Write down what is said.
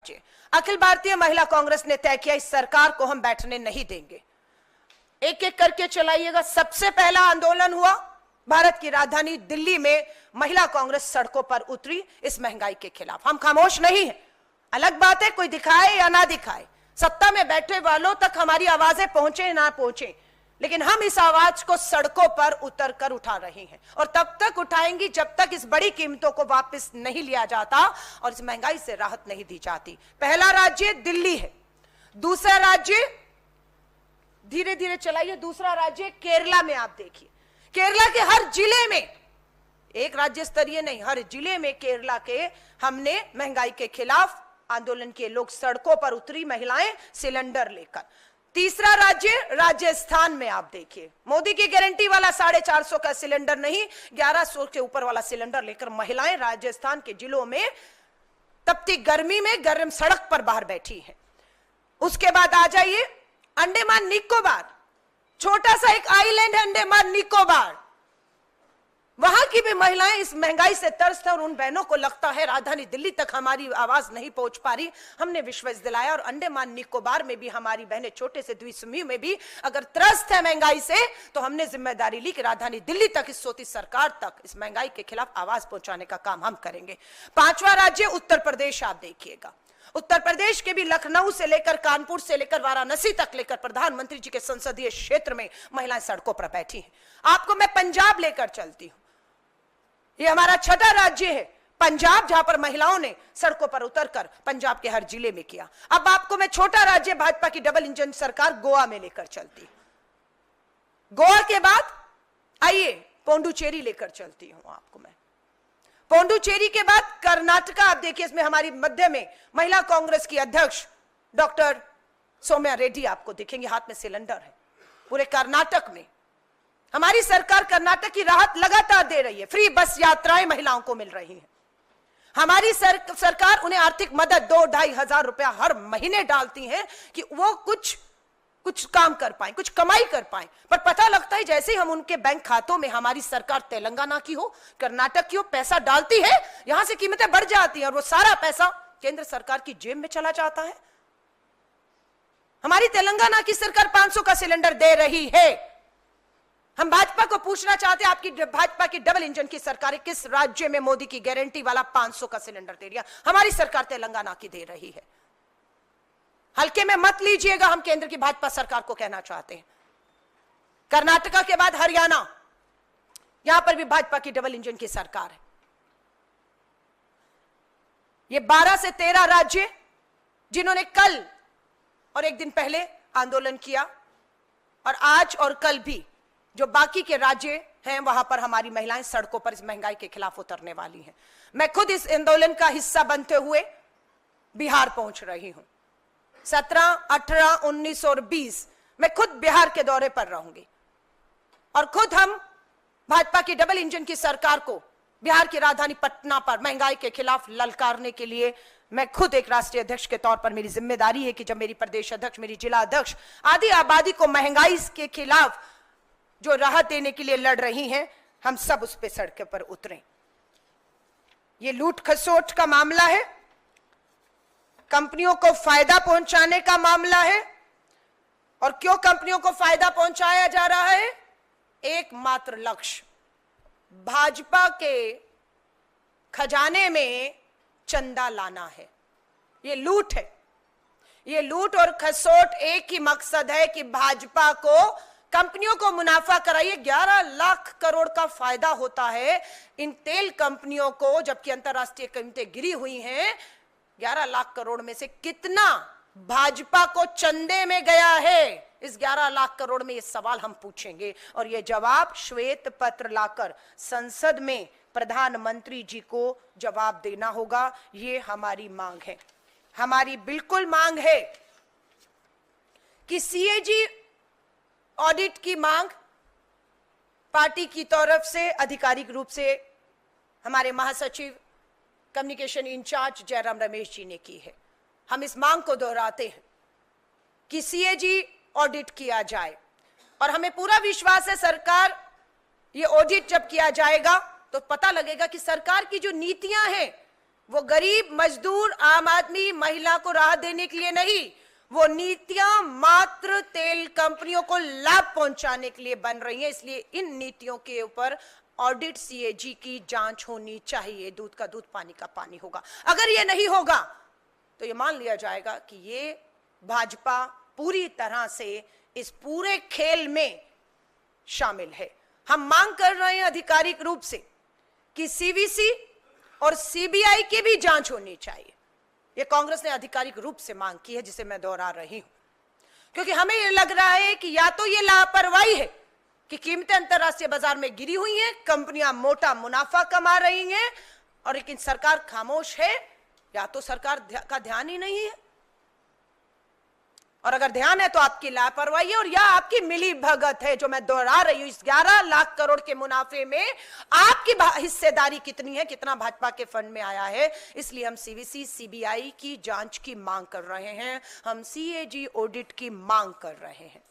राज्य। अखिल भारतीय महिला कांग्रेस ने तय किया इस सरकार को हम बैठने नहीं देंगे। एक एक करके चलाइएगा। सबसे पहला आंदोलन हुआ भारत की राजधानी दिल्ली में, महिला कांग्रेस सड़कों पर उतरी इस महंगाई के खिलाफ। हम खामोश नहीं हैं, अलग बात है कोई दिखाए या ना दिखाए, सत्ता में बैठे वालों तक हमारी आवाजें पहुंचे ना पहुंचे, लेकिन हम इस आवाज को सड़कों पर उतर कर उठा रहे हैं और तब तक उठाएंगी जब तक इस बड़ी कीमतों को वापस नहीं लिया जाता और इस महंगाई से राहत नहीं दी जाती। पहला राज्य दिल्ली है, दूसरा राज्य धीरे धीरे चलाइए, दूसरा राज्य केरला में। आप देखिए केरला के हर जिले में, एक राज्य स्तरीय नहीं, हर जिले में केरला के हमने महंगाई के खिलाफ आंदोलन किए, लोग सड़कों पर उतरी, महिलाएं सिलेंडर लेकर। तीसरा राज्य राजस्थान में आप देखिए, मोदी की गारंटी वाला 450 का सिलेंडर नहीं, 1100 के ऊपर वाला सिलेंडर लेकर महिलाएं राजस्थान के जिलों में तपती गर्मी में गर्म सड़क पर बाहर बैठी हैं। उसके बाद आ जाइए अंडमान निकोबार, छोटा सा एक आइलैंड है अंडमान निकोबार, वहां की भी महिलाएं इस महंगाई से त्रस्त है और उन बहनों को लगता है राजधानी दिल्ली तक हमारी आवाज नहीं पहुंच पा रही। हमने विश्वास दिलाया और अंडमान निकोबार में भी हमारी बहनें छोटे से द्वीपसमूह में भी अगर त्रस्त है महंगाई से, तो हमने जिम्मेदारी ली कि राजधानी दिल्ली तक, इस सोती सरकार तक इस महंगाई के खिलाफ आवाज पहुंचाने का काम हम करेंगे। पांचवा राज्य उत्तर प्रदेश। आप देखिएगा उत्तर प्रदेश के भी लखनऊ से लेकर कानपुर से लेकर वाराणसी तक लेकर प्रधानमंत्री जी के संसदीय क्षेत्र में महिलाएं सड़कों पर बैठी हैं। आपको मैं पंजाब लेकर चलती हूं, ये हमारा छठा राज्य है पंजाब, जहां पर महिलाओं ने सड़कों पर उतरकर पंजाब के हर जिले में किया। अब आपको मैं छोटा राज्य भाजपा की डबल इंजन सरकार गोवा में लेकर चलती हूं। गोवा के बाद आइए पोंडुचेरी लेकर चलती हूं आपको मैं। पोंडुचेरी के बाद कर्नाटका। आप देखिए इसमें हमारी मध्य में महिला कांग्रेस की अध्यक्ष डॉक्टर सौम्या रेड्डी आपको दिखेंगे, हाथ में सिलेंडर है। पूरे कर्नाटक में हमारी सरकार कर्नाटक की राहत लगातार दे रही है, फ्री बस यात्राएं महिलाओं को मिल रही हैं। हमारी सरकार उन्हें आर्थिक मदद 2-2.5 हजार रुपया हर महीने डालती है कि वो कुछ काम कर पाए, कुछ कमाई कर पाए। पर पता लगता है जैसे ही हम उनके बैंक खातों में, हमारी सरकार तेलंगाना की हो, कर्नाटक की हो, पैसा डालती है, यहां से कीमतें बढ़ जाती हैं और वो सारा पैसा केंद्र सरकार की जेब में चला जाता है। हमारी तेलंगाना की सरकार 500 का सिलेंडर दे रही है। हम भाजपा को पूछना चाहते हैं, आपकी भाजपा की डबल इंजन की सरकार किस राज्य में मोदी की गारंटी वाला 500 का सिलेंडर दे रही है? हमारी सरकार तेलंगाना की दे रही है। हल्के में मत लीजिएगा, हम केंद्र की भाजपा सरकार को कहना चाहते हैं। कर्नाटका के बाद हरियाणा, यहां पर भी भाजपा की डबल इंजन की सरकार है। ये 12 से 13 राज्य जिन्होंने कल और एक दिन पहले आंदोलन किया और आज और कल भी जो बाकी के राज्य हैं वहां पर हमारी महिलाएं सड़कों पर इस महंगाई के खिलाफ उतरने वाली हैं। मैं खुद इस आंदोलन का हिस्सा बनते हुए बिहार पहुंच रही हूं। 17, 18, 19 और 20 मैं खुद बिहार के दौरे पर रहूंगी और खुद हम भाजपा की डबल इंजन की सरकार को बिहार की राजधानी पटना पर महंगाई के खिलाफ ललकारने के लिए मैं खुद एक राष्ट्रीय अध्यक्ष के तौर पर मेरी जिम्मेदारी है कि जब मेरी प्रदेश अध्यक्ष, मेरी जिला अध्यक्ष आदि आबादी को महंगाई के खिलाफ जो राहत देने के लिए लड़ रही हैं, हम सब उस पे सड़क पर उतरें। ये लूट खसोट का मामला है, कंपनियों को फायदा पहुंचाने का मामला है। और क्यों कंपनियों को फायदा पहुंचाया जा रहा है? एकमात्र लक्ष्य भाजपा के खजाने में चंदा लाना है। ये लूट है, ये लूट और खसोट एक ही मकसद है कि भाजपा को, कंपनियों को मुनाफा कराइए। 11 लाख करोड़ का फायदा होता है इन तेल कंपनियों को, जबकि अंतरराष्ट्रीय कीमतें गिरी हुई हैं। 11 लाख करोड़ में से कितना भाजपा को चंदे में गया है? इस 11 लाख करोड़ में ये सवाल हम पूछेंगे और ये जवाब श्वेत पत्र लाकर संसद में प्रधानमंत्री जी को जवाब देना होगा। ये हमारी मांग है, हमारी बिल्कुल मांग है कि सीएजी ऑडिट की मांग पार्टी की तरफ से आधिकारिक रूप से हमारे महासचिव कम्युनिकेशन इंचार्ज जयराम रमेश जी ने की है। हम इस मांग को दोहराते हैं कि सीएजी ऑडिट किया जाए और हमें पूरा विश्वास है सरकार, ये ऑडिट जब किया जाएगा तो पता लगेगा कि सरकार की जो नीतियां हैं वो गरीब, मजदूर, आम आदमी, महिला को राहत देने के लिए नहीं, वो नीतियां मात्र तेल कंपनियों को लाभ पहुंचाने के लिए बन रही हैं। इसलिए इन नीतियों के ऊपर ऑडिट, सीएजी की जांच होनी चाहिए। दूध का दूध, पानी का पानी होगा। अगर ये नहीं होगा तो ये मान लिया जाएगा कि ये भाजपा पूरी तरह से इस पूरे खेल में शामिल है। हम मांग कर रहे हैं आधिकारिक रूप से कि सीवीसी और सीबीआई की भी जांच होनी चाहिए। ये कांग्रेस ने आधिकारिक रूप से मांग की है, जिसे मैं दोहरा रही हूं, क्योंकि हमें ये लग रहा है कि या तो ये लापरवाही है कि कीमतें अंतरराष्ट्रीय बाजार में गिरी हुई हैं, कंपनियां मोटा मुनाफा कमा रही हैं, और लेकिन सरकार खामोश है, या तो सरकार का ध्यान ही नहीं है, और अगर ध्यान है तो आपकी लापरवाही है, और या आपकी मिली भगत है, जो मैं दोहरा रही हूं। इस 11 लाख करोड़ के मुनाफे में आपकी हिस्सेदारी कितनी है, कितना भाजपा के फंड में आया है। इसलिए हम सीवीसी, सीबीआई की जांच की मांग कर रहे हैं, हम सीएजी ऑडिट की मांग कर रहे हैं।